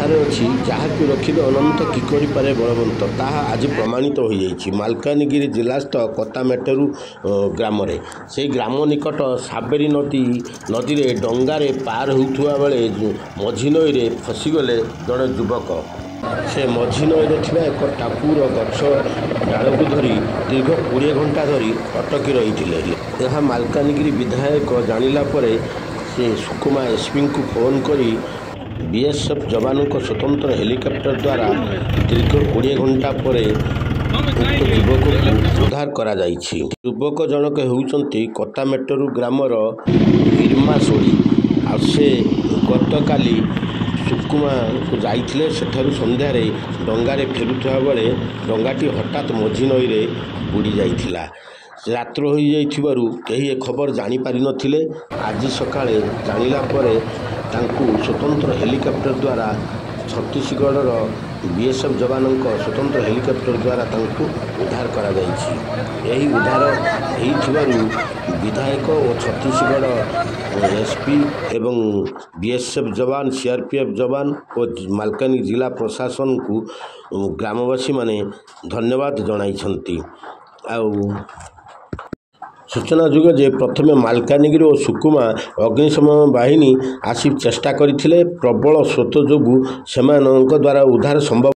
कथारे अच्छी जहाँ रखिले अनंत कि करे बलवंत ताहा आज प्रमाणित हो जाइए। मालकानगिरी जिलास्थ कतामेटेरू ग्राम से ग्राम निकट साबेरी नदी में डंगारे पार होता बेले मझी नई फसीगले जड़े युवक से मझी नई एक टापुर गछ डाल को धरी दीर्घ 20 घंटा धरी अटकी रही। यह मालकानगिरी विधायक जानिला परे से सुकुमा एसपी को फोन करी बीएसएफ जवानों को स्वतंत्र हेलिकॉप्टर द्वारा दीर्घ 20 घंटा पर उक्त युवक को उद्धार करा जाइछि। युवक जनक होउचंती कतामेटेरू ग्रामर इरमा सोड़ी आ से गतकाली सुकुमा को जाइथिले। सेठारु संध्यारे डंगारे फेरुଥିବା बेले डंगाटी हठात मझी नई रे बुड़ी जाइथिला। रात्र हो जाइथिबारु केही खबर जानी पारि नथिले। आज सकाळे जानिला परे तांकु स्वतंत्र हेलिकॉप्टर द्वारा छत्तीसगढ़ बीएसएफ जवानों स्वतंत्र हेलिकॉप्टर द्वारा तांकु उद्धार करा जाइछि। एही उद्धार हेइथिबारु विधायक और छत्तीसगढ़ एसपी एवं बीएसएफ जवान सीआरपीएफ जवान और मालकानगिरी जिला प्रशासन को ग्रामवासी माने धन्यवाद जणाइछंती। सूचना जुग जे प्रथमे मालकानगिरी और सुकुमा अग्निशमन बाहिनी आसी चेष्टा करथिले। प्रबल स्रोत जोगु सेमानक द्वारा उद्धार संभव